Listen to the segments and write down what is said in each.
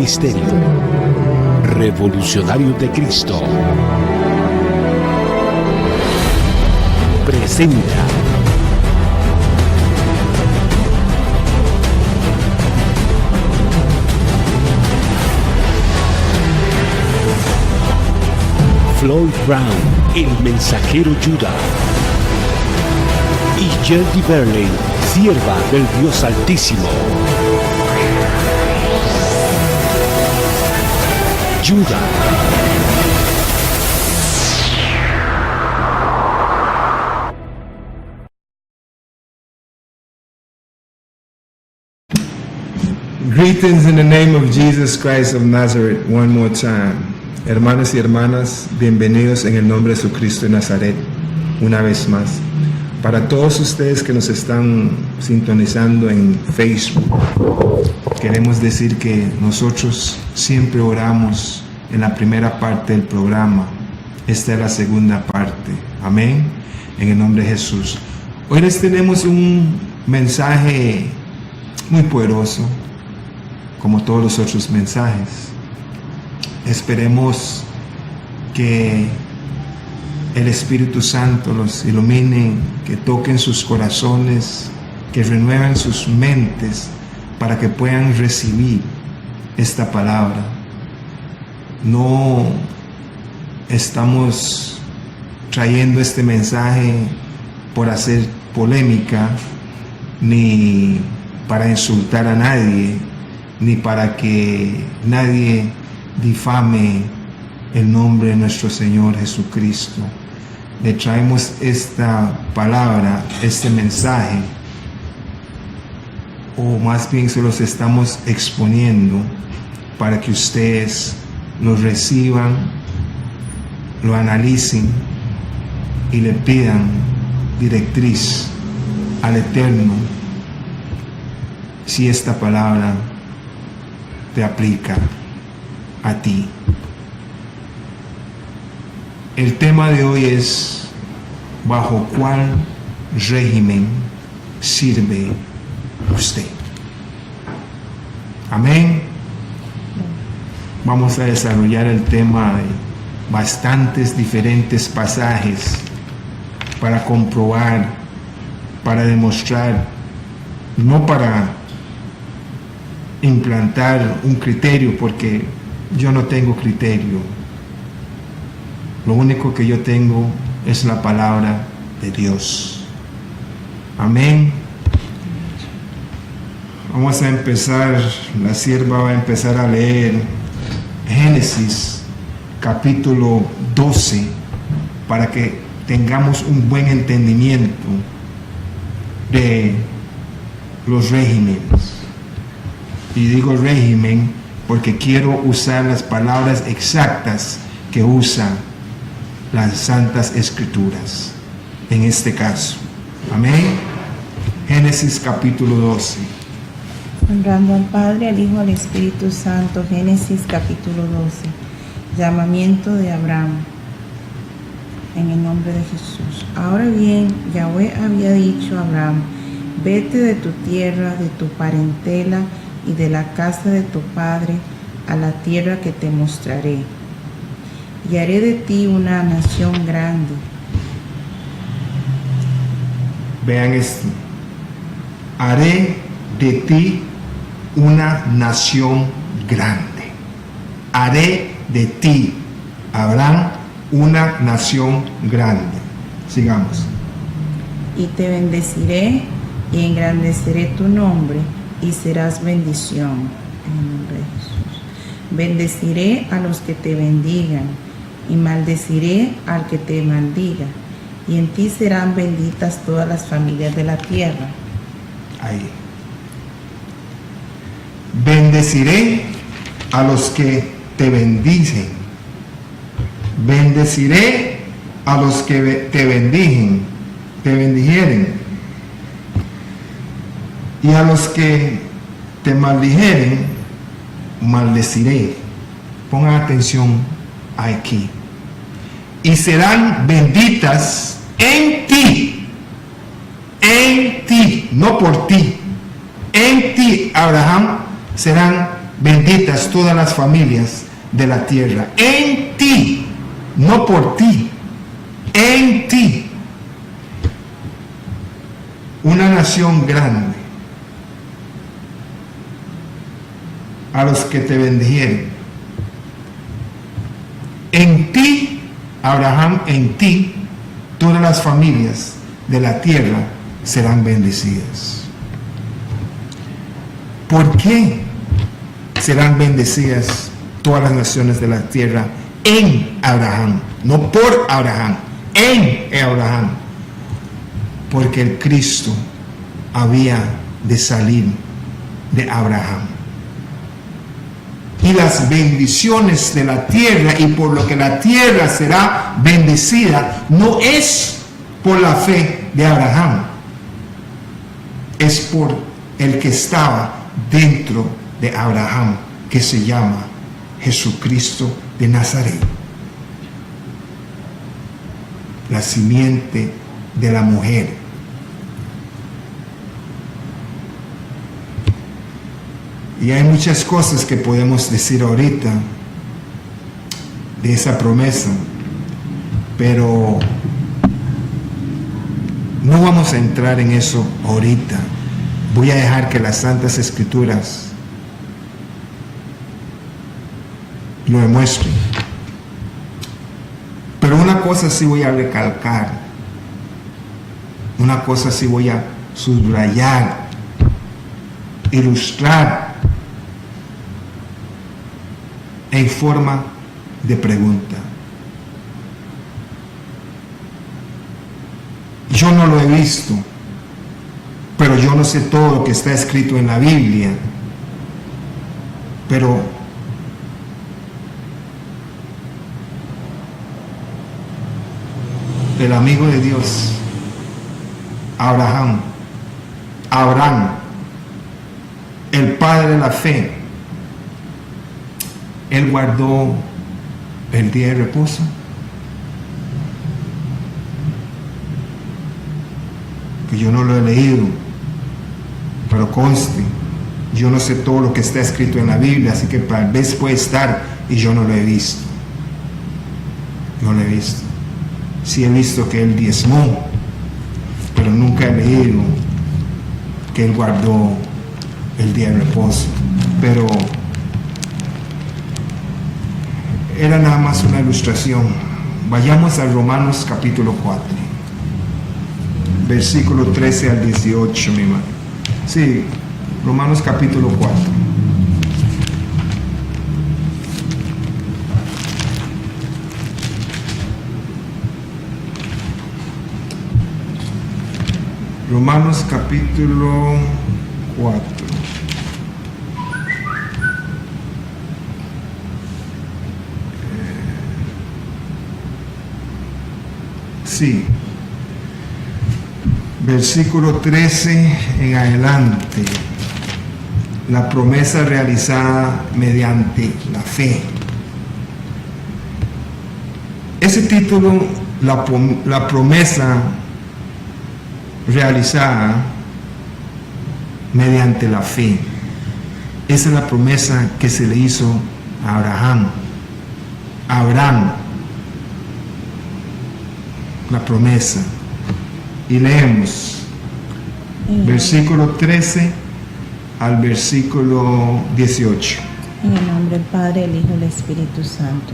Ministerio Revolucionario de Cristo presenta Floyd Brown, el mensajero Judá, y Gertie Berlin, sierva del Dios Altísimo. Judá. Greetings in the name of Jesus Christ of Nazareth, one more time. Hermanos y hermanas, bienvenidos en el nombre de Jesucristo de Nazaret, una vez más. Para todos ustedes que nos están sintonizando en Facebook, queremos decir que nosotros siempre oramos en la primera parte del programa. Esta es la segunda parte. Amén. En el nombre de Jesús. Hoy les tenemos un mensaje muy poderoso, como todos los otros mensajes. Esperemos que el Espíritu Santo los ilumine, que toquen sus corazones, que renueven sus mentes para que puedan recibir esta palabra. No estamos trayendo este mensaje por hacer polémica, ni para insultar a nadie, ni para que nadie difame el nombre de nuestro Señor Jesucristo. Le traemos esta palabra, este mensaje, o más bien se los estamos exponiendo para que ustedes lo reciban, lo analicen y le pidan directriz al Eterno si esta palabra te aplica a ti. El tema de hoy es: ¿bajo cuál régimen sirve usted? Amén. Vamos a desarrollar el tema de bastantes diferentes pasajes para comprobar, para demostrar, no para implantar un criterio, porque yo no tengo criterio. Lo único que yo tengo es la palabra de Dios. Amén. Vamos a empezar, la sierva va a empezar a leer Génesis capítulo 12 para que tengamos un buen entendimiento de los regímenes. Y digo régimen porque quiero usar las palabras exactas que usan las Santas Escrituras en este caso. Amén. Génesis capítulo 12. Honrando al Padre, al Hijo, al Espíritu Santo. Génesis capítulo 12. Llamamiento de Abraham. En el nombre de Jesús. Ahora bien, Yahweh había dicho a Abraham: vete de tu tierra, de tu parentela y de la casa de tu padre a la tierra que te mostraré, y haré de ti una nación grande. Vean esto: haré de ti una nación grande. Haré de ti, Abraham, una nación grande. Sigamos. Y te bendeciré y engrandeceré tu nombre, y serás bendición. En el nombre de Jesús. Bendeciré a los que te bendigan, y maldeciré al que te maldiga, y en ti serán benditas todas las familias de la tierra. Ahí. Bendeciré a los que te bendicen. Bendeciré a los que te bendijeren. Y a los que te maldijeren, maldeciré. Pongan atención aquí. Y serán benditas en ti, no por ti. En ti, Abraham, serán benditas todas las familias de la tierra. En ti, no por ti, en ti. Una nación grande. A los que te bendijeren. En ti, Abraham, en ti, todas las familias de la tierra serán bendecidas. ¿Por qué serán bendecidas todas las naciones de la tierra en Abraham? No por Abraham, en Abraham. Porque el Cristo había de salir de Abraham. Y las bendiciones de la tierra, y por lo que la tierra será bendecida, no es por la fe de Abraham, es por el que estaba dentro de Abraham, que se llama Jesucristo de Nazaret, la simiente de la mujer. Y hay muchas cosas que podemos decir ahorita de esa promesa, pero no vamos a entrar en eso ahorita. Voy a dejar que las Santas Escrituras lo demuestren. Pero una cosa sí voy a recalcar, una cosa sí voy a subrayar, ilustrar en forma de pregunta. Yo no lo he visto, pero yo no sé todo lo que está escrito en la Biblia, pero el amigo de Dios, Abraham, el padre de la fe, él guardó el día de reposo. Que yo no lo he leído, pero conste, yo no sé todo lo que está escrito en la Biblia, así que tal vez puede estar y yo no lo he visto. No lo he visto. Sí he visto que él diezmó, pero nunca he leído que él guardó el día de reposo. Pero era nada más una ilustración. Vayamos a Romanos capítulo 4, versículo 13 al 18, mi hermano. Sí, Romanos capítulo 4. Romanos capítulo 4. Sí. Versículo 13 en adelante. La promesa realizada mediante la fe. Ese título, la promesa realizada mediante la fe. Esa es la promesa que se le hizo a Abraham. La promesa. Y leemos versículo 13 al versículo 18. En el nombre del Padre, el Hijo y el Espíritu Santo.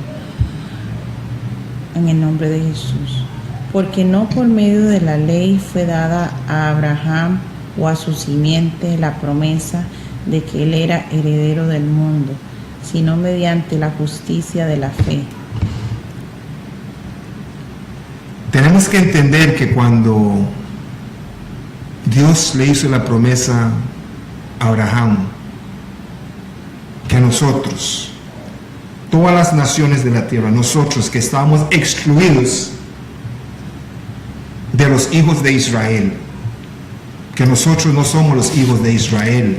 En el nombre de Jesús. Porque no por medio de la ley fue dada a Abraham o a su simiente la promesa de que él era heredero del mundo, sino mediante la justicia de la fe. Tenemos que entender que cuando Dios le hizo la promesa a Abraham, que nosotros, todas las naciones de la tierra, nosotros que estábamos excluidos de los hijos de Israel, que nosotros no somos los hijos de Israel,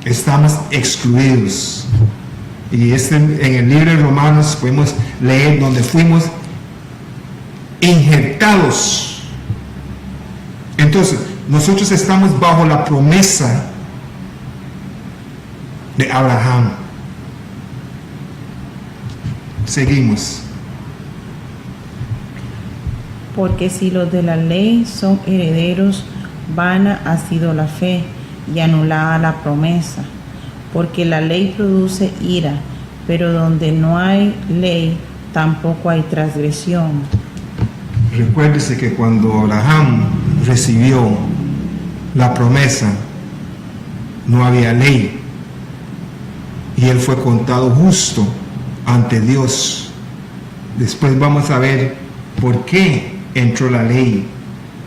estamos excluidos. Y en el libro de Romanos podemos leer donde fuimos injertados. Entonces, nosotros estamos bajo la promesa de Abraham. Seguimos. Porque si los de la ley son herederos, vana ha sido la fe y anulada la promesa. Porque la ley produce ira, pero donde no hay ley, tampoco hay transgresión. Recuérdese que cuando Abraham recibió la promesa, no había ley. Y él fue contado justo ante Dios. Después vamos a ver por qué entró la ley.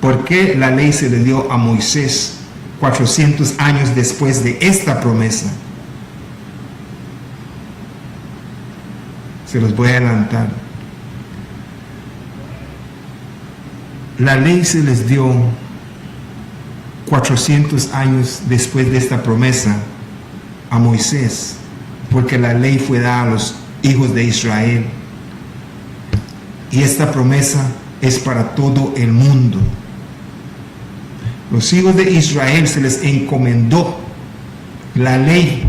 ¿Por qué la ley se le dio a Moisés 400 años después de esta promesa? Se los voy a adelantar. La ley se les dio 400 años después de esta promesa a Moisés, porque la ley fue dada a los hijos de Israel. Y esta promesa es para todo el mundo. Los hijos de Israel se les encomendó la ley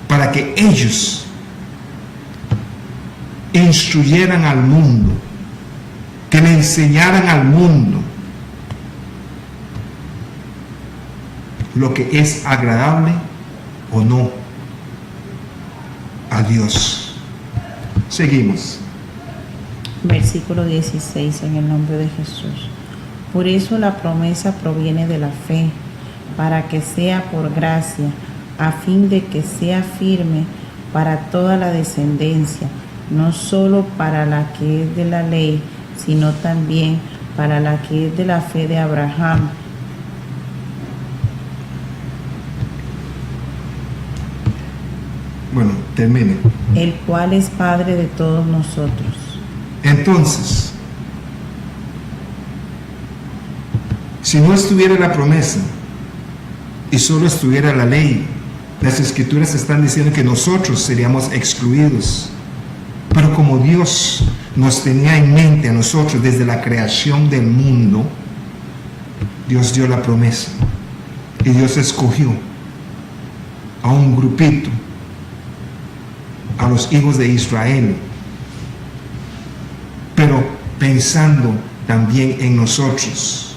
para que ellos instruyeran al mundo, que le enseñaran al mundo lo que es agradable o no a Dios. Seguimos. Versículo 16, en el nombre de Jesús. Por eso la promesa proviene de la fe, para que sea por gracia, a fin de que sea firme para toda la descendencia, no solo para la que es de la ley, sino también para la que es de la fe de Abraham. Bueno, termine. El cual es Padre de todos nosotros. Entonces, si no estuviera la promesa y solo estuviera la ley, las escrituras están diciendo que nosotros seríamos excluidos. Pero como Dios nos tenía en mente a nosotros desde la creación del mundo, Dios dio la promesa y Dios escogió a un grupito, a los hijos de Israel, pero pensando también en nosotros,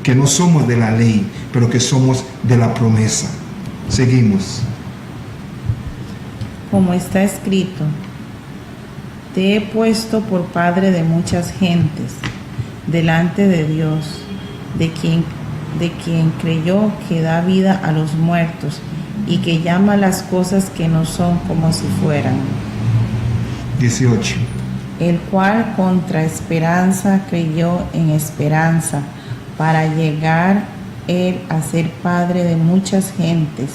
que no somos de la ley, pero que somos de la promesa. Seguimos. Como está escrito, te he puesto por padre de muchas gentes, delante de Dios, de quien creyó que da vida a los muertos y que llama las cosas que no son como si fueran. 18. El cual contra esperanza creyó en esperanza, para llegar él a ser padre de muchas gentes,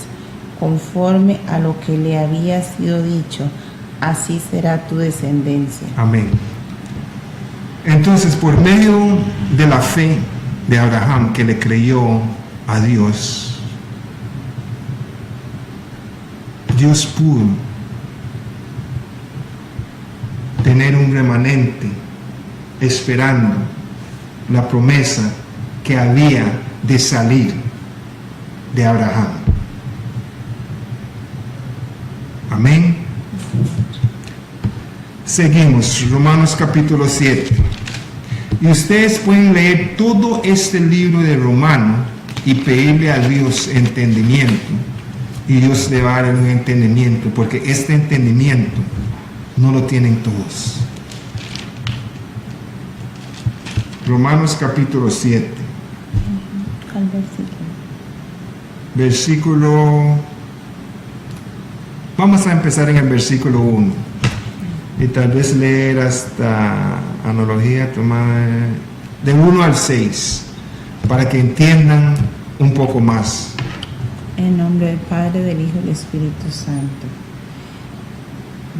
conforme a lo que le había sido dicho, así será tu descendencia. Amén. Entonces, por medio de la fe de Abraham, que le creyó a Dios, Dios pudo tener un remanente esperando la promesa que había de salir de Abraham. Amén. Seguimos, Romanos capítulo 7. Y ustedes pueden leer todo este libro de Romanos y pedirle a Dios entendimiento. Y Dios le va a dar un entendimiento, porque este entendimiento no lo tienen todos. Romanos capítulo 7. Al Versículo. Vamos a empezar en el versículo 1. Y tal vez leer hasta analogía tomar de 1 al 6, para que entiendan un poco más. En nombre del Padre, del Hijo y del Espíritu Santo.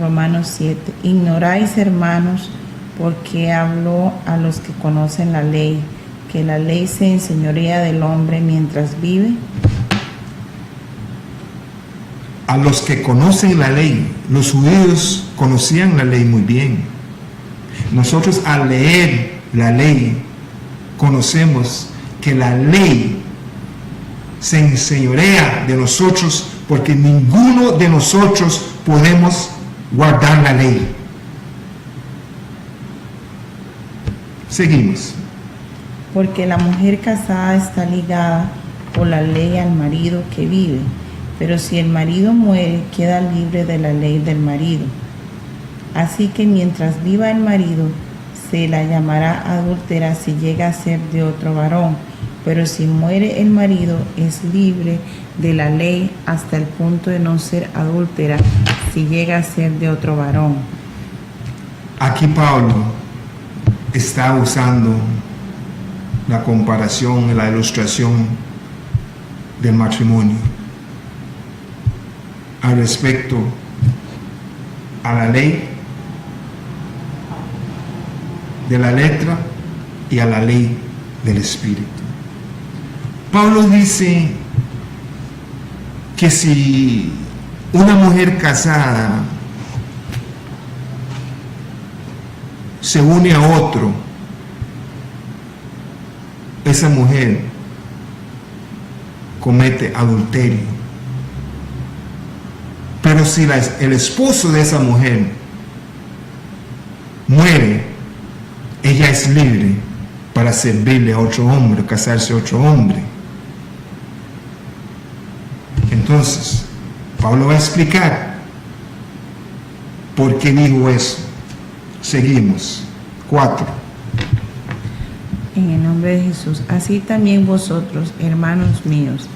Romanos 7. Ignoráis, hermanos, porque habló a los que conocen la ley, que la ley se enseñorea del hombre mientras vive. A los que conocen la ley, los judíos conocían la ley muy bien. Nosotros al leer la ley conocemos que la ley se enseñorea de nosotros porque ninguno de nosotros podemos guardar la ley. Seguimos. Porque la mujer casada está ligada por la ley al marido que vive, pero si el marido muere, queda libre de la ley del marido. Así que mientras viva el marido, se la llamará adúltera si llega a ser de otro varón, pero si muere el marido, es libre de la ley hasta el punto de no ser adúltera si llega a ser de otro varón. Aquí Pablo está usando la comparación, la ilustración del matrimonio al respecto a la ley de la letra y a la ley del espíritu. Pablo dice que si una mujer casada se une a otro, esa mujer comete adulterio. Pero si el esposo de esa mujer muere, ella es libre para servirle a otro hombre, casarse a otro hombre. Entonces, Pablo va a explicar por qué dijo eso. Seguimos. 4. En el nombre de Jesús, así también vosotros, hermanos míos,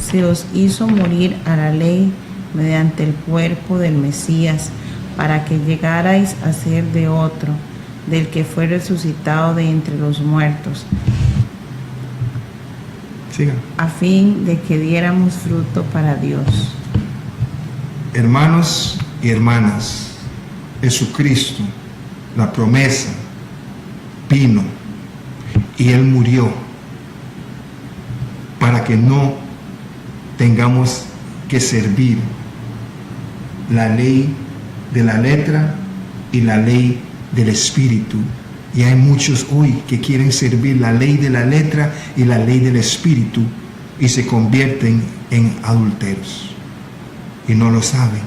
se os hizo morir a la ley mediante el cuerpo del Mesías, para que llegarais a ser de otro, del que fue resucitado de entre los muertos, Siga. a fin de que diéramos fruto para Dios. Hermanos y hermanas, Jesucristo, la promesa, vino y Él murió para que no tengamos que servir la ley de la letra y la ley del espíritu. Y hay muchos hoy que quieren servir la ley de la letra y la ley del espíritu y se convierten en adúlteros y no lo saben.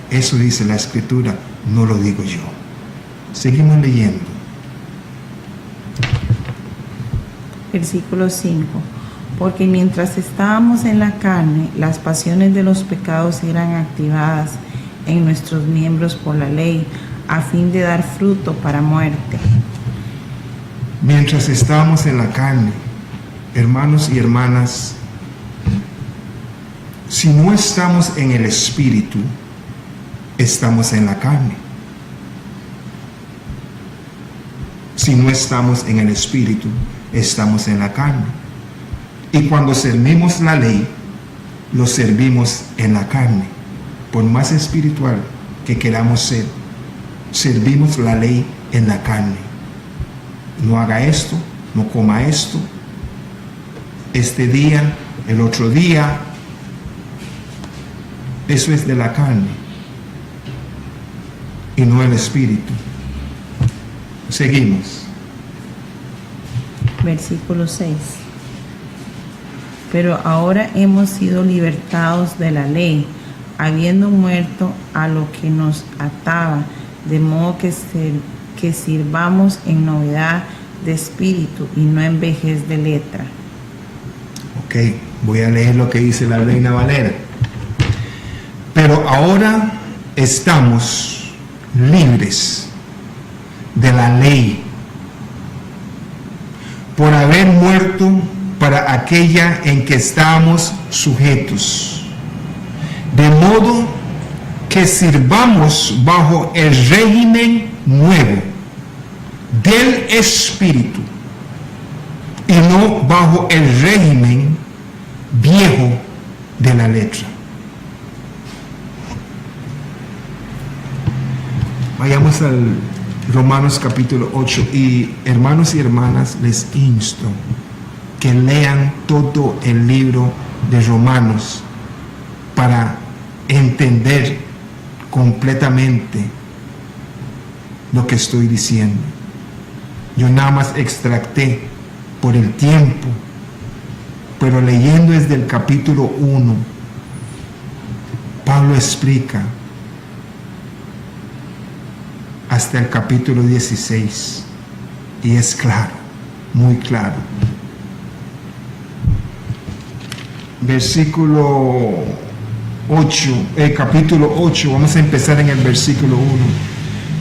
Eso dice la escritura, no lo digo yo. Seguimos leyendo. Versículo 5. Porque mientras estábamos en la carne, las pasiones de los pecados eran activadas en nuestros miembros por la ley, a fin de dar fruto para muerte. Mientras estábamos en la carne, hermanos y hermanas, si no estamos en el espíritu, estamos en la carne. Si no estamos en el espíritu, estamos en la carne. Y cuando servimos la ley, lo servimos en la carne. Por más espiritual que queramos ser, servimos la ley en la carne. No haga esto, no coma esto, este día, el otro día. Eso es de la carne y no el espíritu. Seguimos. Versículo 6. Pero ahora hemos sido libertados de la ley, habiendo muerto a lo que nos ataba, de modo que sirvamos en novedad de espíritu y no en vejez de letra. Ok, voy a leer lo que dice la Reina Valera. Pero ahora estamos libres de la ley por haber muerto para aquella en que estábamos sujetos, de modo que sirvamos bajo el régimen nuevo del Espíritu y no bajo el régimen viejo de la letra. Vayamos al Romanos capítulo 8 y hermanos y hermanas, les insto que lean todo el libro de Romanos para entender completamente lo que estoy diciendo. Yo nada más extracté por el tiempo, pero leyendo desde el capítulo 1 Pablo explica hasta el capítulo 16 y es claro, muy claro. Versículo 8, capítulo 8, vamos a empezar en el versículo 1.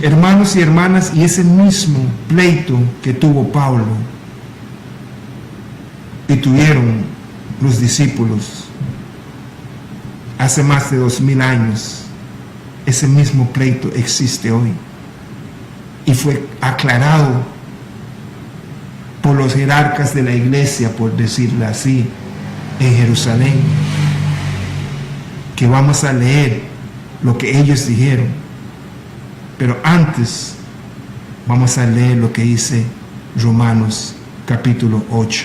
Hermanos y hermanas, y ese mismo pleito que tuvo Pablo y tuvieron los discípulos hace más de 2000 años, ese mismo pleito existe hoy y fue aclarado por los jerarcas de la iglesia, por decirlo así, en Jerusalén, que vamos a leer lo que ellos dijeron, pero antes vamos a leer lo que dice Romanos capítulo 8,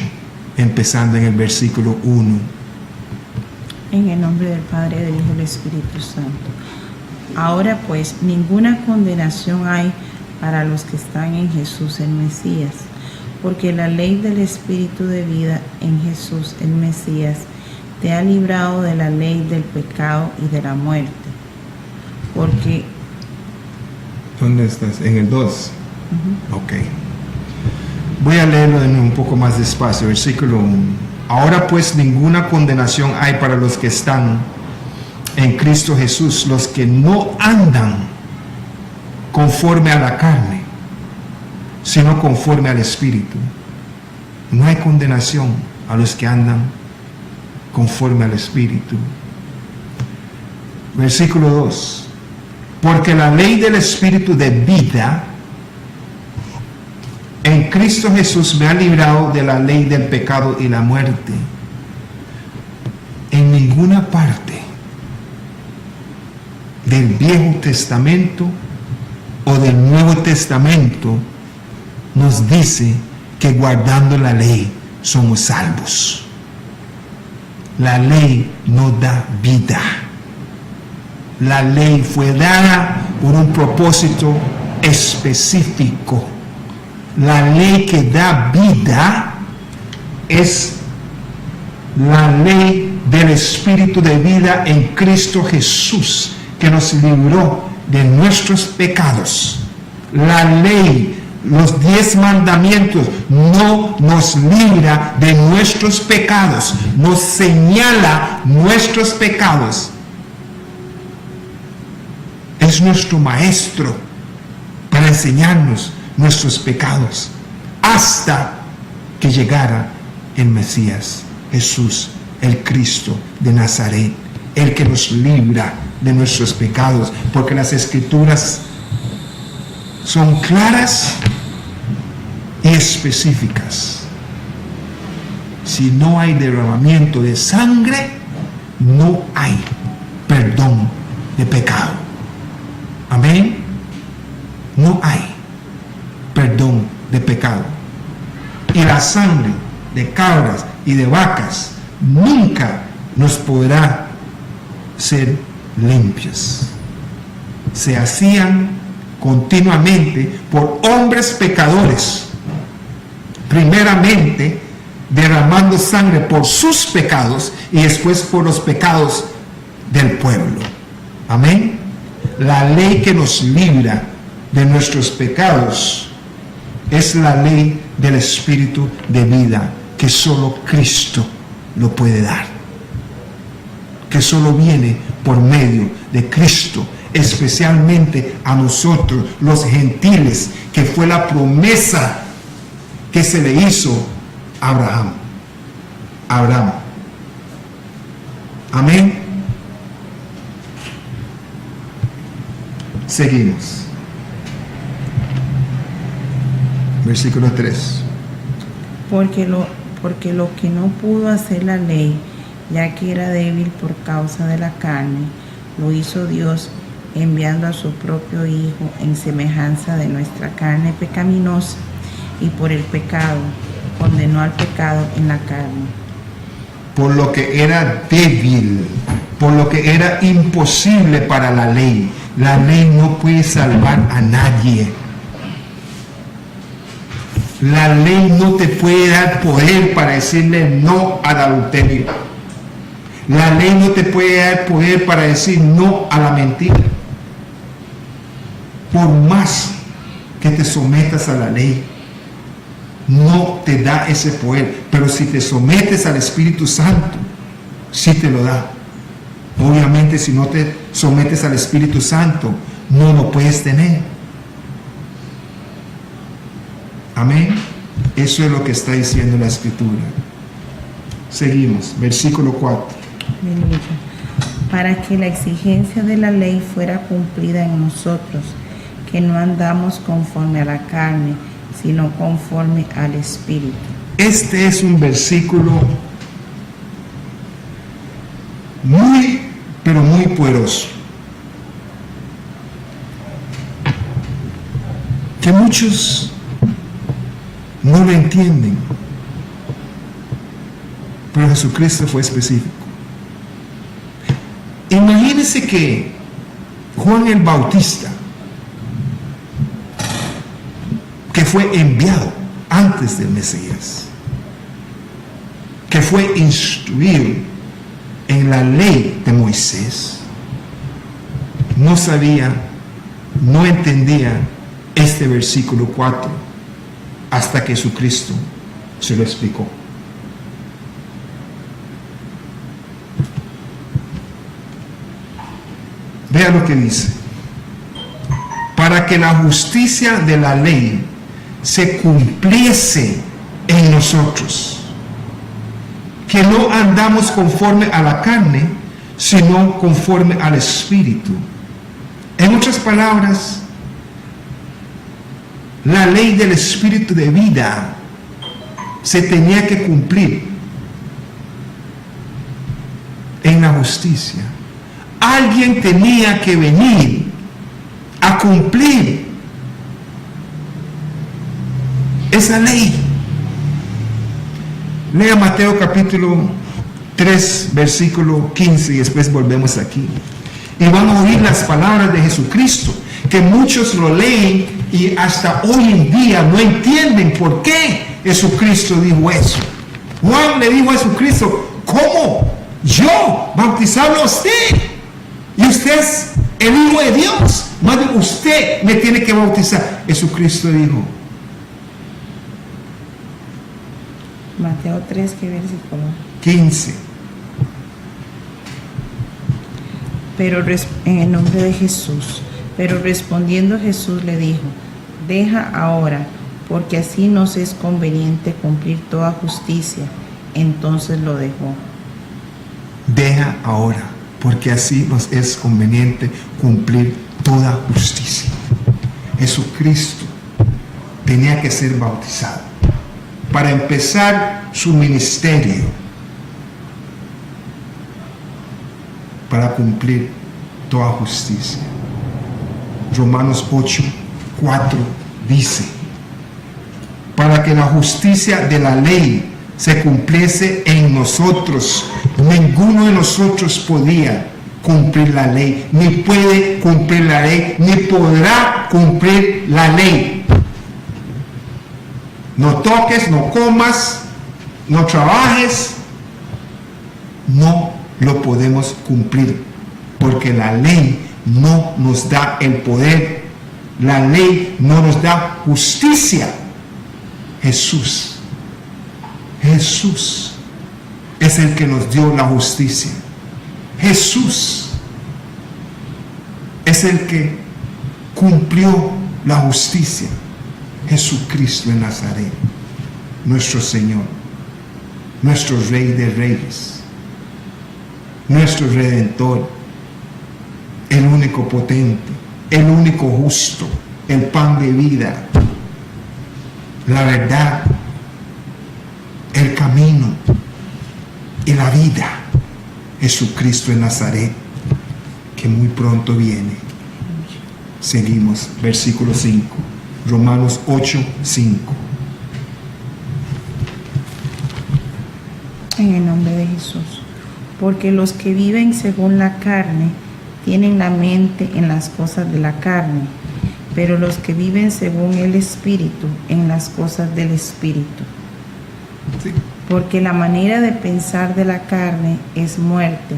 empezando en el versículo 1. En el nombre del Padre, del Hijo y del Espíritu Santo. Ahora pues, ninguna condenación hay para los que están en Jesús el Mesías, porque la ley del Espíritu de vida en Jesús el Mesías te ha librado de la ley del pecado y de la muerte. Porque... ¿Dónde estás? En el 2. Ok. Voy a leerlo de nuevo un poco más despacio, versículo 1. Ahora pues ninguna condenación hay para los que están en Cristo Jesús, los que no andan conforme a la carne, sino conforme al Espíritu. No hay condenación a los que andan conforme al Espíritu. Versículo 2. Porque la ley del Espíritu de vida en Cristo Jesús me ha librado de la ley del pecado y la muerte. En ninguna parte del Viejo Testamento o del Nuevo Testamento nos dice que guardando la ley somos salvos. La ley no da vida. La ley fue dada por un propósito específico. La ley que da vida es la ley del Espíritu de vida en Cristo Jesús, que nos libró de nuestros pecados. La ley, los 10 mandamientos, no nos libra de nuestros pecados, nos señala nuestros pecados. Es nuestro maestro para enseñarnos nuestros pecados hasta que llegara el Mesías, Jesús, el Cristo de Nazaret, el que nos libra de nuestros pecados, porque las Escrituras son claras y específicas. Si no hay derramamiento de sangre, no hay perdón de pecado. Amén. No hay perdón de pecado. Y la sangre de cabras y de vacas nunca nos podrá ser limpias. Se hacían continuamente por hombres pecadores, primeramente derramando sangre por sus pecados y después por los pecados del pueblo. Amén. La ley que nos libra de nuestros pecados es la ley del Espíritu de vida, que solo Cristo lo puede dar, que solo viene por medio de Cristo, especialmente a nosotros los gentiles, que fue la promesa que se le hizo a Abraham. Amén. Seguimos. Versículo 3. Porque lo que no pudo hacer la ley, ya que era débil por causa de la carne, lo hizo Dios enviando a su propio Hijo en semejanza de nuestra carne pecaminosa, y por el pecado condenó al pecado en la carne. Por lo que era débil, por lo que era imposible para la ley. La ley no puede salvar a nadie. La ley no te puede dar poder para decirle no al adulterio. La ley no te puede dar poder para decir no a la mentira. Por más que te sometas a la ley, no te da ese poder. Pero si te sometes al Espíritu Santo, sí te lo da. Obviamente, si no te sometes al Espíritu Santo, no lo puedes tener. Amén. Eso es lo que está diciendo la Escritura. Seguimos, versículo 4. Aleluya. Para que la exigencia de la ley fuera cumplida en nosotros, que no andamos conforme a la carne, sino conforme al Espíritu. Este es un versículo muy, pero muy poderoso, que muchos no lo entienden, pero Jesucristo fue específico. Imagínense que Juan el Bautista, que fue enviado antes del Mesías, que fue instruido en la ley de Moisés, no sabía, no entendía este versículo 4 hasta que Jesucristo se lo explicó. Vea lo que dice: para que la justicia de la ley se cumpliese en nosotros, que no andamos conforme a la carne, sino conforme al Espíritu. En otras palabras, la ley del Espíritu de vida se tenía que cumplir en la justicia. Alguien tenía que venir a cumplir esa ley. Lea Mateo capítulo 3, versículo 15, y después volvemos aquí. Y van a oír las palabras de Jesucristo, que muchos lo leen y hasta hoy en día no entienden por qué Jesucristo dijo eso. Juan le dijo a Jesucristo: ¿cómo yo bautizarlo a usted? Y usted es el Hijo de Dios, más bien usted me tiene que bautizar. Jesucristo dijo, Mateo 3, ¿qué versículo? 15. Pero en el nombre de Jesús. Pero respondiendo Jesús le dijo: deja ahora, porque así nos es conveniente cumplir toda justicia. Entonces lo dejó. Deja ahora, porque así nos es conveniente cumplir toda justicia. Jesucristo tenía que ser bautizado para empezar su ministerio, para cumplir toda justicia. Romanos 8, 4 dice: para que la justicia de la ley se cumpliese en nosotros. Ninguno de nosotros podía cumplir la ley, ni puede cumplir la ley, ni podrá cumplir la ley. No toques, no comas, no trabajes. No lo podemos cumplir, porque la ley no nos da el poder. La ley no nos da justicia. Jesús es el que nos dio la justicia. Jesús es el que cumplió la justicia. Jesucristo de Nazaret, nuestro Señor, nuestro Rey de Reyes, nuestro Redentor, el único potente, el único justo, el pan de vida, la verdad, el camino y la vida. Jesucristo de Nazaret, que muy pronto viene. Seguimos, versículo 5, Romanos 8, 5. En el nombre de Jesús. Porque los que viven según la carne tienen la mente en las cosas de la carne, pero los que viven según el Espíritu en las cosas del Espíritu. Sí. porque la manera de pensar de la carne es muerte,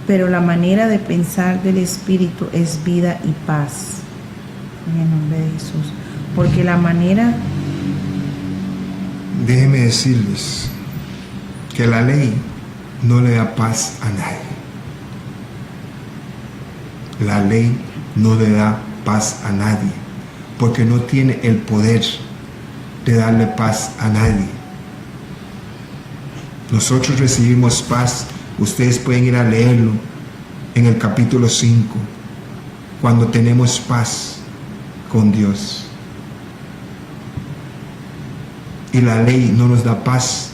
pero la manera de pensar del Espíritu es vida y paz. En el nombre de Jesús. Porque la manera... Déjenme decirles que la ley no le da paz a nadie. La ley no le da paz a nadie, porque no tiene el poder de darle paz a nadie. Nosotros recibimos paz. Ustedes pueden ir a leerlo en el capítulo 5, cuando tenemos paz con Dios. Y la ley no nos da paz,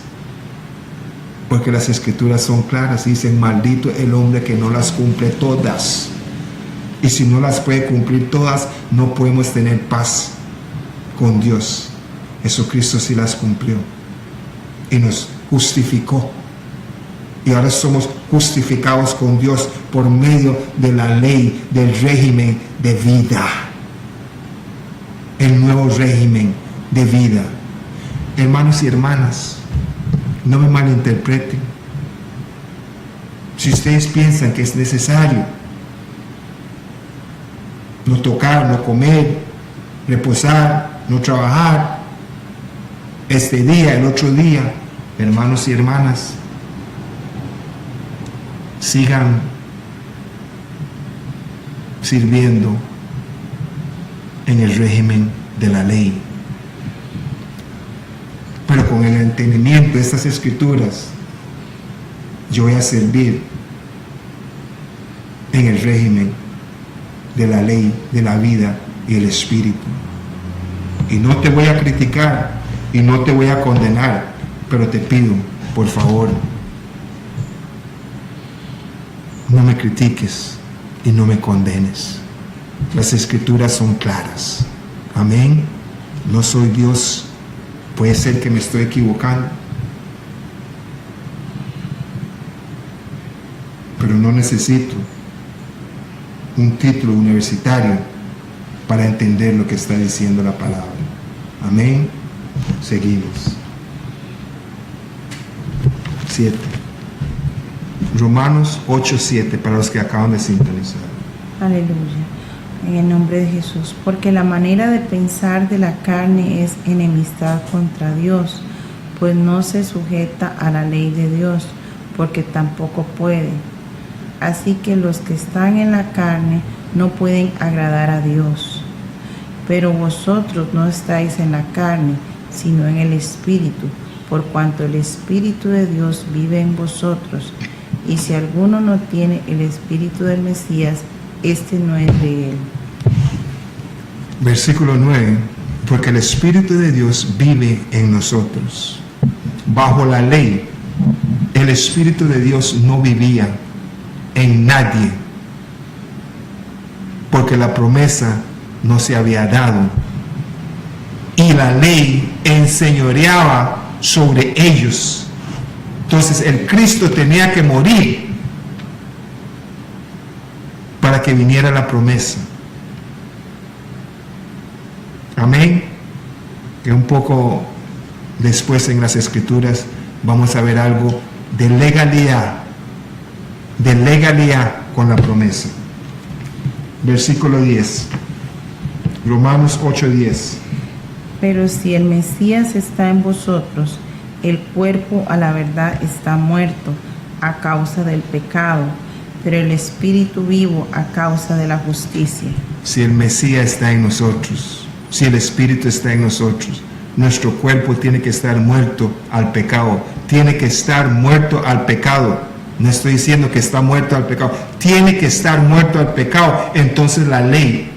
porque las escrituras son claras. Dicen: maldito el hombre que no las cumple todas. Y si no las puede cumplir todas, no podemos tener paz con Dios. Jesucristo sí las cumplió y nos justificó. Y ahora somos justificados con Dios por medio de la ley, del régimen de vida. El nuevo régimen de vida. Hermanos y hermanas, no me malinterpreten. Si ustedes piensan que es necesario no tocar, no comer, reposar, no trabajar, este día, el otro día, hermanos y hermanas, sigan sirviendo en el régimen de la ley. Pero con el entendimiento de estas escrituras, yo voy a servir en el régimen de la ley, de la vida y el Espíritu. Y no te voy a criticar y no te voy a condenar, pero te pido, por favor, no me critiques y no me condenes. Las escrituras son claras. Amén. No soy Dios. Puede ser que me estoy equivocando, pero no necesito un título universitario para entender lo que está diciendo la palabra. Amén. Seguimos. 7. Romanos 8:7 para los que acaban de sintonizar. Aleluya. En el nombre de Jesús. Porque la manera de pensar de la carne es enemistad contra Dios, pues no se sujeta a la ley de Dios, porque tampoco puede. Así que los que están en la carne no pueden agradar a Dios. Pero vosotros no estáis en la carne, sino en el Espíritu, por cuanto el Espíritu de Dios vive en vosotros. Y si alguno no tiene el Espíritu del Mesías, este no es de él. Versículo 9. Porque el Espíritu de Dios vive en nosotros. Bajo la ley, el Espíritu de Dios no vivía en nadie, porque la promesa no se había dado y la ley enseñoreaba sobre ellos. Entonces el Cristo tenía que morir para que viniera la promesa. Amén. Que un poco después en las escrituras vamos a ver algo de legalidad con la promesa. Versículo 10. Romanos 8:10. Pero si el Mesías está en vosotros, el cuerpo a la verdad está muerto a causa del pecado, pero el Espíritu vivo a causa de la justicia. Si el Mesías está en nosotros, si el Espíritu está en nosotros, nuestro cuerpo tiene que estar muerto al pecado. Tiene que estar muerto al pecado. No estoy diciendo que está muerto al pecado. Tiene que estar muerto al pecado. Entonces la ley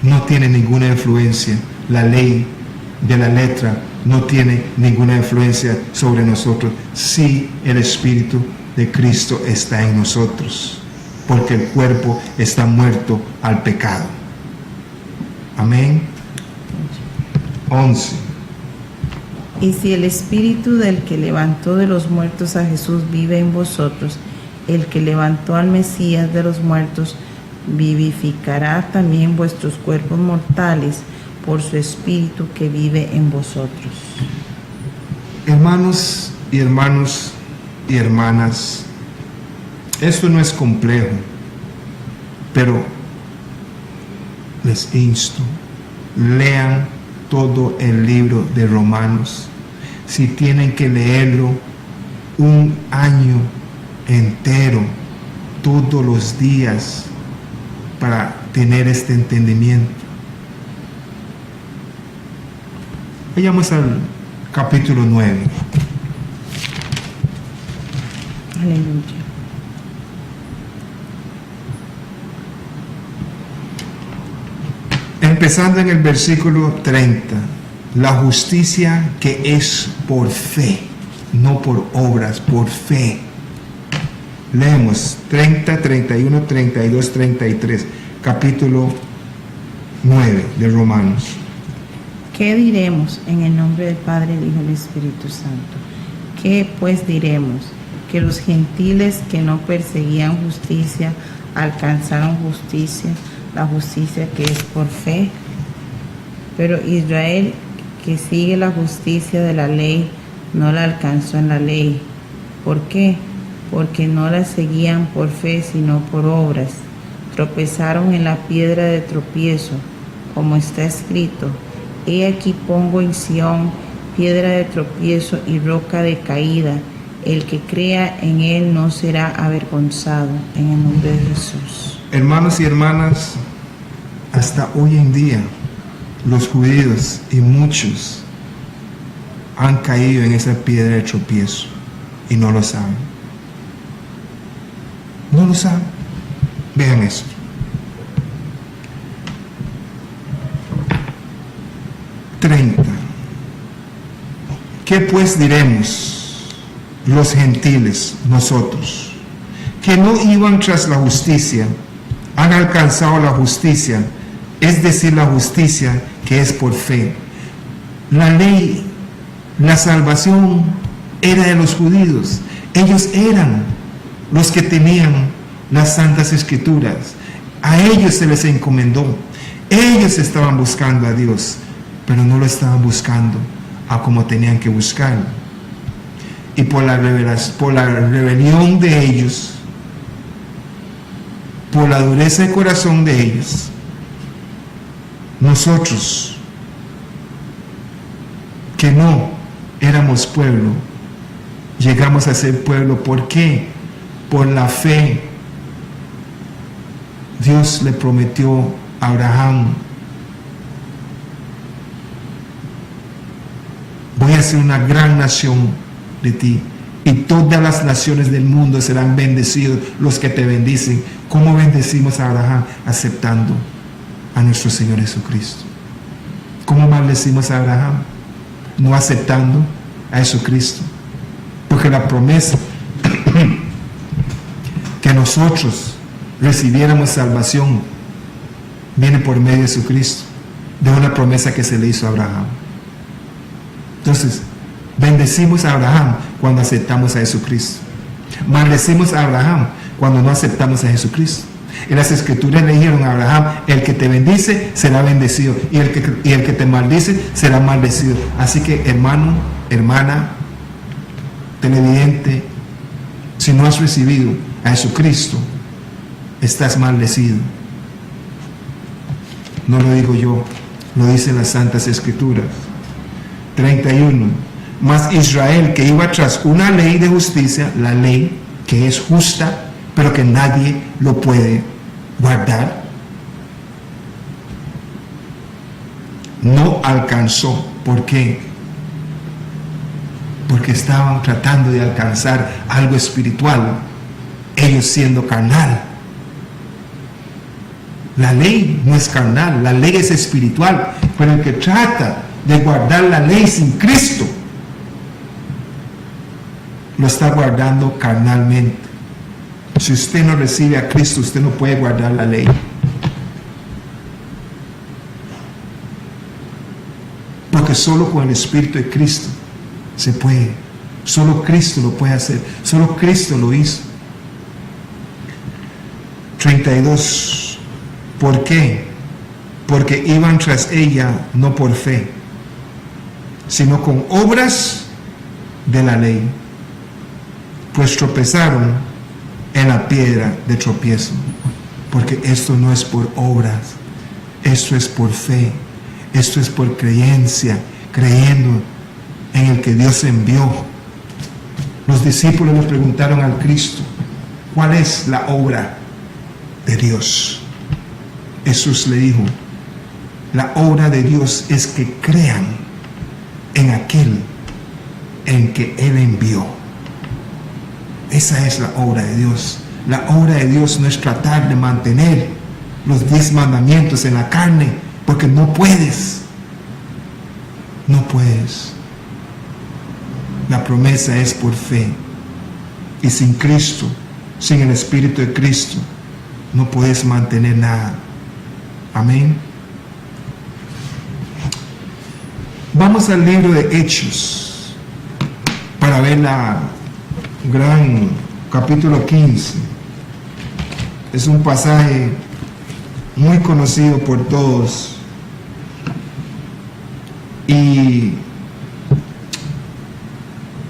no tiene ninguna influencia. La ley de la letra no tiene ninguna influencia sobre nosotros si el Espíritu de Cristo está en nosotros, porque el cuerpo está muerto al pecado. Amén. 11. Y si el Espíritu del que levantó de los muertos a Jesús vive en vosotros, el que levantó al Mesías de los muertos vivificará también vuestros cuerpos mortales por su Espíritu que vive en vosotros. Hermanos y hermanos y hermanas, esto no es complejo, pero les insto, lean todo el libro de Romanos. Si tienen que leerlo un año entero, todos los días, para tener este entendimiento. Vayamos al capítulo 9. Aleluya. Empezando en el versículo 30. La justicia que es por fe, no por obras, por fe. Leemos 30, 31, 32, 33. Capítulo 9 de Romanos. ¿Qué diremos en el nombre del Padre, del Hijo y del Espíritu Santo? ¿Qué pues diremos? Que los gentiles que no perseguían justicia alcanzaron justicia, la justicia que es por fe. Pero Israel, que sigue la justicia de la ley, no la alcanzó en la ley. ¿Por qué? Porque no la seguían por fe, sino por obras. Tropezaron en la piedra de tropiezo, como está escrito: He aquí pongo en Sión piedra de tropiezo y roca de caída. El que crea en él no será avergonzado. En el nombre de Jesús. Hermanos y hermanas, hasta hoy en día, los judíos y muchos han caído en esa piedra de tropiezo y no lo saben. No lo saben. Vean esto. ¿Qué pues diremos los gentiles, nosotros, que no iban tras la justicia, han alcanzado la justicia, es decir, la justicia que es por fe? La ley, la salvación era de los judíos. Ellos eran los que tenían las santas escrituras. A ellos se les encomendó. Ellos estaban buscando a Dios, pero no lo estaban buscando a como tenían que buscarlo. Y por la rebelión de ellos, por la dureza de corazón de ellos, nosotros, que no éramos pueblo, llegamos a ser pueblo. ¿Por qué? Por la fe. Dios le prometió a Abraham: voy a hacer una gran nación de ti, y todas las naciones del mundo serán bendecidos los que te bendicen. ¿Cómo bendecimos a Abraham? Aceptando a nuestro Señor Jesucristo. ¿Cómo maldecimos a Abraham? No aceptando a Jesucristo. Porque la promesa que nosotros recibiéramos salvación viene por medio de Jesucristo, de una promesa que se le hizo a Abraham. Entonces, bendecimos a Abraham cuando aceptamos a Jesucristo. Maldecimos a Abraham cuando no aceptamos a Jesucristo. En las Escrituras le dijeron a Abraham: el que te bendice será bendecido, y el que te maldice será maldecido. Así que, hermano, hermana, televidente, si no has recibido a Jesucristo, estás maldecido. No lo digo yo, lo dicen las Santas Escrituras. 31. Mas Israel, que iba tras una ley de justicia, la ley que es justa, pero que nadie lo puede guardar, no alcanzó. ¿Por qué? Porque estaban tratando de alcanzar algo espiritual, ellos siendo carnal. La ley no es carnal, la ley es espiritual, pero el que trata de guardar la ley sin Cristo lo está guardando carnalmente. Si usted no recibe a Cristo, usted no puede guardar la ley. Porque solo con el Espíritu de Cristo se puede. Solo Cristo lo puede hacer. Solo Cristo lo hizo. 32. ¿Por qué? Porque iban tras ella no por fe, sino con obras de la ley, pues tropezaron en la piedra de tropiezo, porque esto no es por obras, esto es por fe, esto es por creencia, creyendo en el que Dios envió. Los discípulos le preguntaron al Cristo, ¿cuál es la obra de Dios? Jesús le dijo, la obra de Dios es que crean en aquel en que Él envió. Esa es la obra de Dios. La obra de Dios no es tratar de mantener los 10 mandamientos en la carne, porque no puedes. No puedes. La promesa es por fe. Y sin Cristo, sin el Espíritu de Cristo, no puedes mantener nada. Amén. Vamos al libro de Hechos para ver la gran capítulo 15. Es un pasaje muy conocido por todos. Y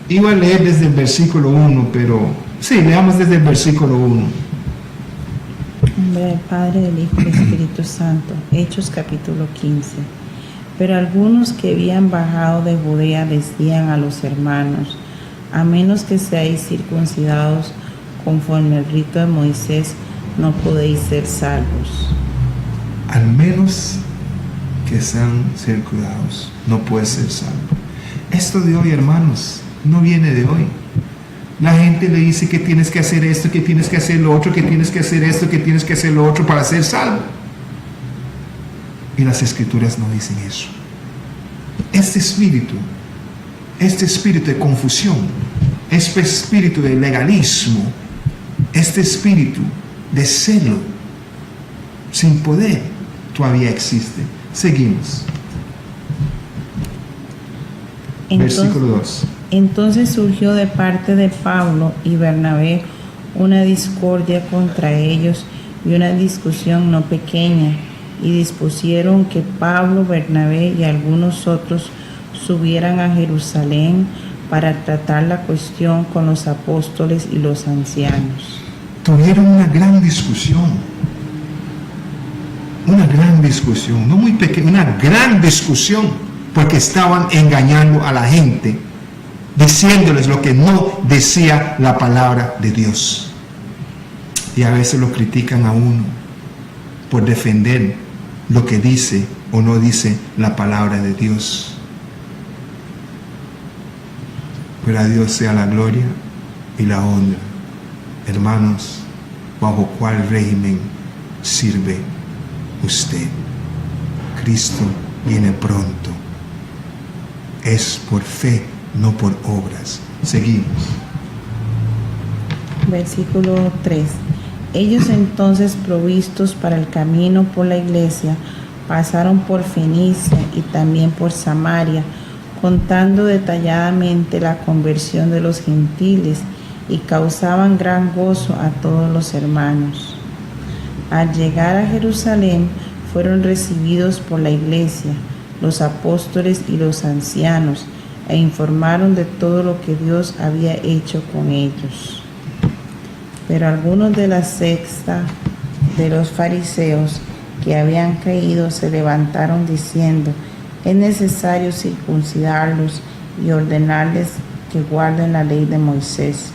iba a leer desde el versículo 1, pero sí, leamos desde el versículo 1. En nombre del Padre, del Hijo y del Espíritu Santo. Hechos capítulo 15. Pero algunos que habían bajado de Judea decían a los hermanos, a menos que seáis circuncidados conforme al rito de Moisés, no podéis ser salvos. Al menos que sean circuncidados, no puedes ser salvo. Esto de hoy, hermanos, no viene de hoy. La gente le dice que tienes que hacer esto, que tienes que hacer lo otro, que tienes que hacer esto, que tienes que hacer lo otro para ser salvo. Y las escrituras no dicen eso. Este espíritu de confusión, este espíritu de legalismo, este espíritu de celo sin poder todavía existe. Seguimos. Versículo 2. Entonces surgió de parte de Pablo y Bernabé una discordia contra ellos y una discusión no pequeña, y dispusieron que Pablo, Bernabé y algunos otros subieran a Jerusalén para tratar la cuestión con los apóstoles y los ancianos. Tuvieron una gran discusión, no muy pequeña, una gran discusión, porque estaban engañando a la gente, diciéndoles lo que no decía la palabra de Dios. Y a veces lo critican a uno por defender lo que dice o no dice la palabra de Dios. Pero a Dios sea la gloria y la honra. Hermanos, ¿bajo cuál régimen sirve usted? Cristo viene pronto. Es por fe, no por obras. Seguimos. Versículo 3. Ellos entonces, provistos para el camino por la iglesia, pasaron por Fenicia y también por Samaria, contando detalladamente la conversión de los gentiles, y causaban gran gozo a todos los hermanos. Al llegar a Jerusalén, fueron recibidos por la iglesia, los apóstoles y los ancianos, e informaron de todo lo que Dios había hecho con ellos. Pero algunos de la secta de los fariseos que habían creído se levantaron diciendo, es necesario circuncidarlos y ordenarles que guarden la ley de Moisés.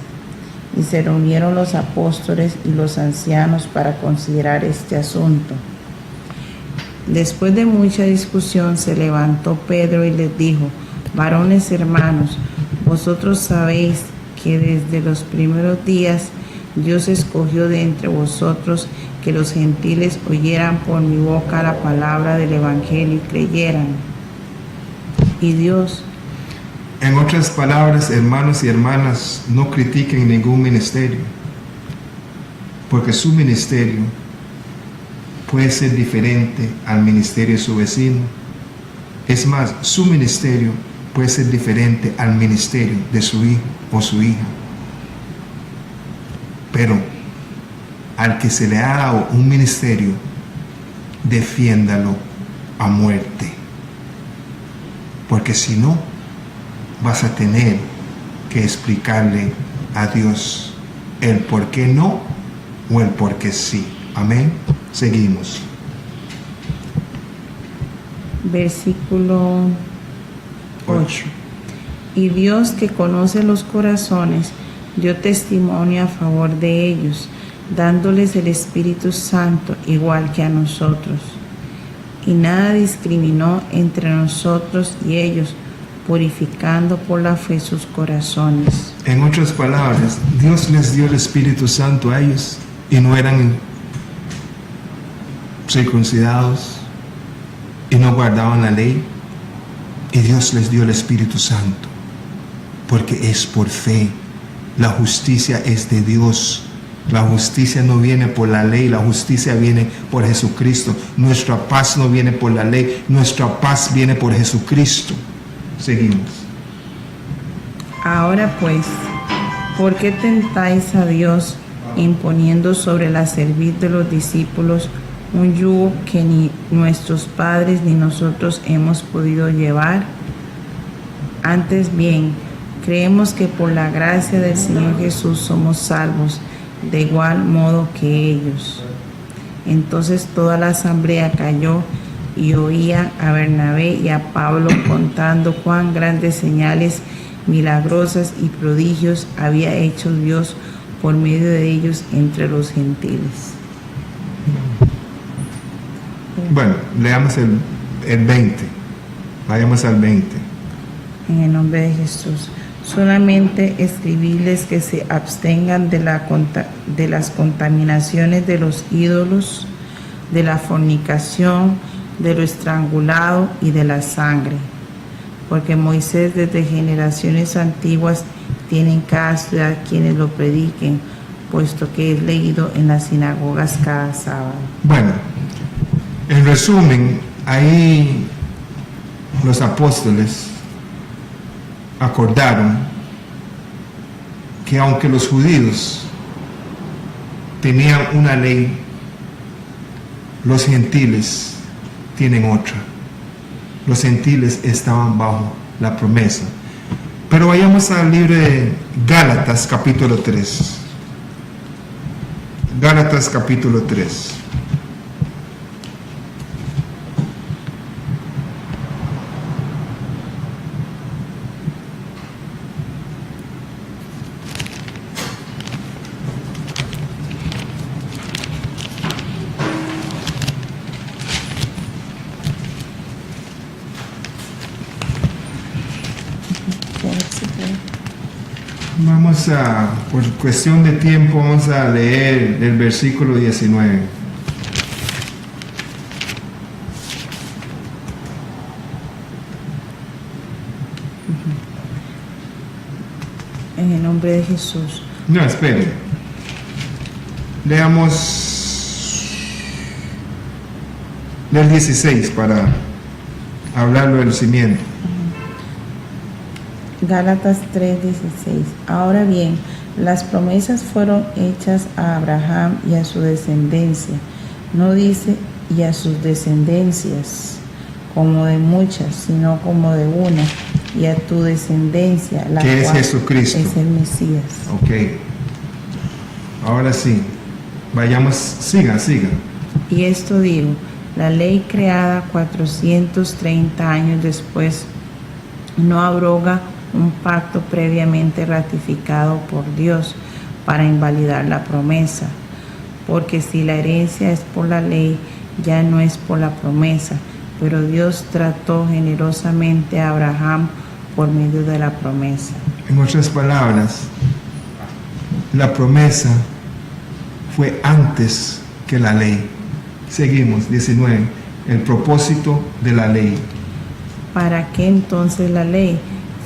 Y se reunieron los apóstoles y los ancianos para considerar este asunto. Después de mucha discusión se levantó Pedro y les dijo, varones hermanos, vosotros sabéis que desde los primeros días Dios escogió de entre vosotros que los gentiles oyeran por mi boca la palabra del evangelio y creyeran. Y Dios, en otras palabras, hermanos y hermanas, no critiquen ningún ministerio, porque su ministerio puede ser diferente al ministerio de su vecino. Es más, su ministerio puede ser diferente al ministerio de su hijo o su hija. Pero al que se le ha dado un ministerio, defiéndalo a muerte, porque si no, vas a tener que explicarle a Dios el por qué no o el por qué sí. Amén. Seguimos. Versículo 8. Y Dios, que conoce los corazones, dio testimonio a favor de ellos, dándoles el Espíritu Santo igual que a nosotros. Y nada discriminó entre nosotros y ellos, purificando por la fe sus corazones. En otras palabras, Dios les dio el Espíritu Santo a ellos y no eran circuncidados y no guardaban la ley. Y Dios les dio el Espíritu Santo porque es por fe. La justicia es de Dios. La justicia no viene por la ley, la justicia viene por Jesucristo. Nuestra paz no viene por la ley, nuestra paz viene por Jesucristo. Seguimos. Ahora pues, ¿por qué tentáis a Dios imponiendo sobre la cerviz de los discípulos un yugo que ni nuestros padres ni nosotros hemos podido llevar? Antes bien, creemos que por la gracia del Señor Jesús somos salvos, de igual modo que ellos. Entonces toda la asamblea calló y oía a Bernabé y a Pablo contando cuán grandes señales milagrosas y prodigios había hecho Dios por medio de ellos entre los gentiles. Bueno, leamos el 20. Vayamos al 20. En el nombre de Jesús. Solamente escribirles que se abstengan de las contaminaciones de los ídolos, de la fornicación, de lo estrangulado y de la sangre. Porque Moisés desde generaciones antiguas tiene en cada ciudad quienes lo prediquen, puesto que es leído en las sinagogas cada sábado. Bueno, en resumen, ahí los apóstoles acordaron que aunque los judíos tenían una ley, los gentiles tienen otra. Los gentiles estaban bajo la promesa. Pero vayamos al libro de Gálatas capítulo 3. Gálatas capítulo 3. Vamos a, por cuestión de tiempo, vamos a leer el versículo 19. En el nombre de Jesús. No, espere. Leamos del 16 para hablarlo del cimiento. Gálatas 3:16. Ahora bien, las promesas fueron hechas a Abraham y a su descendencia. No dice y a sus descendencias como de muchas, sino como de una, y a tu descendencia, la que es cual Jesucristo. es el Mesías. Ok. Ahora sí. Vayamos, siga. Y esto digo, la ley creada 430 años después no abroga un pacto previamente ratificado por Dios para invalidar la promesa, porque si la herencia es por la ley, ya no es por la promesa, pero Dios trató generosamente a Abraham por medio de la promesa. En otras palabras, la promesa fue antes que la ley. Seguimos, 19. El propósito de la ley. ¿Para qué entonces la ley?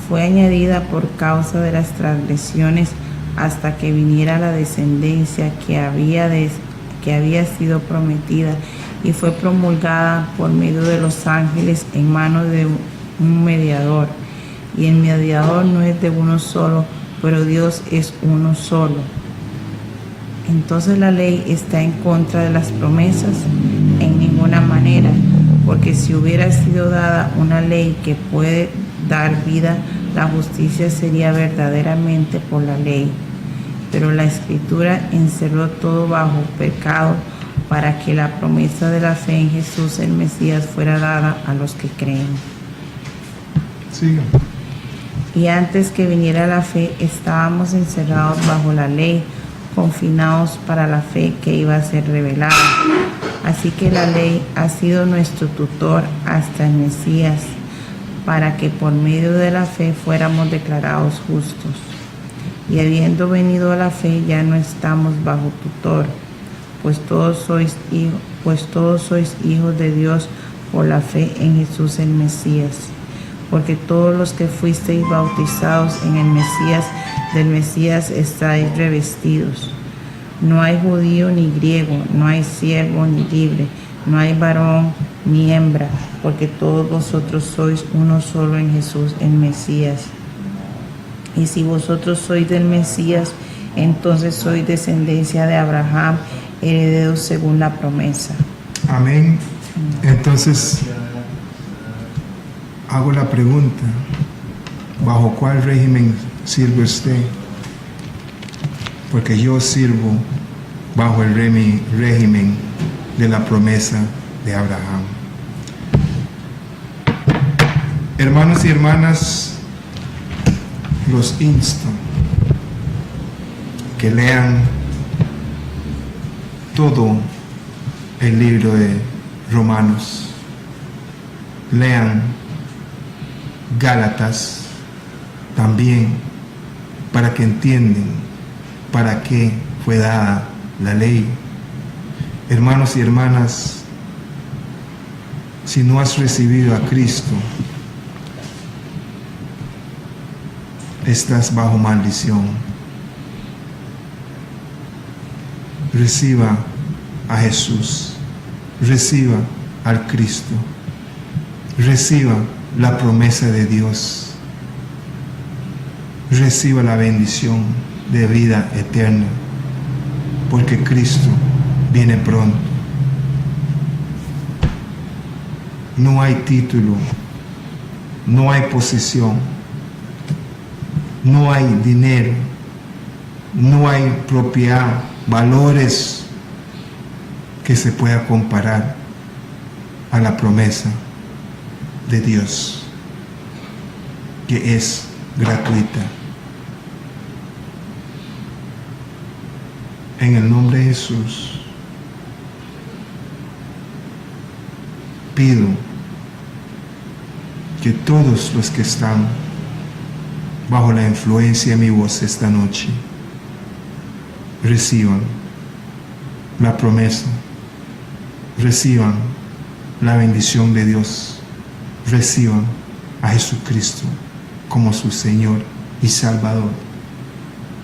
Fue añadida por causa de las transgresiones hasta que viniera la descendencia que había sido prometida, y fue promulgada por medio de los ángeles en manos de un mediador. Y el mediador no es de uno solo, pero Dios es uno solo. Entonces la ley está en contra de las promesas en ninguna manera, porque si hubiera sido dada una ley que puede dar vida la justicia sería verdaderamente por la ley. Pero la Escritura encerró todo bajo pecado para que la promesa de la fe en Jesús el Mesías fuera dada a los que creen. Siga. Y antes que viniera la fe, estábamos encerrados bajo la ley, confinados para la fe que iba a ser revelada. Así que la ley ha sido nuestro tutor hasta el Mesías, para que por medio de la fe fuéramos declarados justos. Y habiendo venido a la fe, ya no estamos bajo tutor, pues todos sois hijos de Dios por la fe en Jesús el Mesías. Porque todos los que fuisteis bautizados en el Mesías, del Mesías estáis revestidos. No hay judío ni griego, no hay siervo ni libre, no hay varón ni hembra, porque todos vosotros sois uno solo en Jesús el Mesías. Y si vosotros sois del Mesías, entonces sois descendencia de Abraham, herederos según la promesa. Amén. Entonces, hago la pregunta, ¿bajo cuál régimen sirve usted? Porque yo sirvo bajo el régimen de la promesa de Abraham. Hermanos y hermanas, los insto que lean todo el libro de Romanos, lean Gálatas también, para que entiendan para qué fue dada la ley. Hermanos y hermanas, si no has recibido a Cristo, estás bajo maldición. Reciba a Jesús, reciba al Cristo, reciba la promesa de Dios, reciba la bendición de vida eterna, porque Cristo viene pronto. No hay título, no hay posesión, no hay dinero, no hay propiedad, valores que se pueda comparar a la promesa de Dios, que es gratuita. En el nombre de Jesús, pido que todos los que están bajo la influencia de mi voz esta noche reciban la promesa, reciban la bendición de Dios, reciban a Jesucristo como su Señor y Salvador,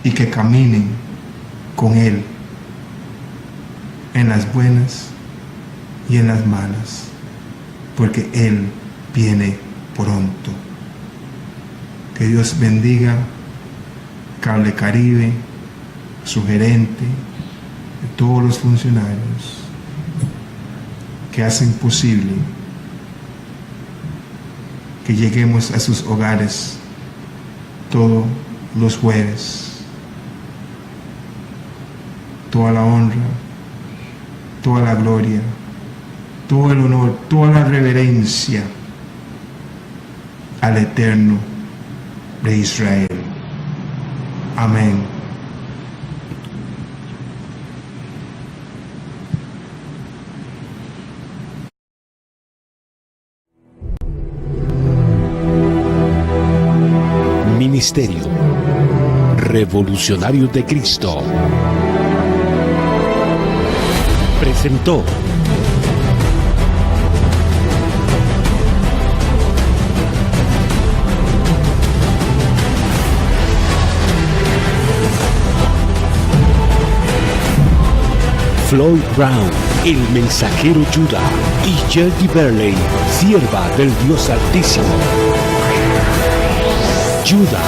y que caminen con Él en las buenas y en las malas, porque Él viene pronto. Que Dios bendiga Cable Caribe, su gerente, todos los funcionarios que hacen posible que lleguemos a sus hogares todos los jueves. Toda la honra, toda la gloria, todo el honor, toda la reverencia al Eterno de Israel. Amén. Ministerio Revolucionarios de Cristo presentó Floyd Brown, el mensajero Judá, y Jerry Burley, sierva del Dios Altísimo. Judá.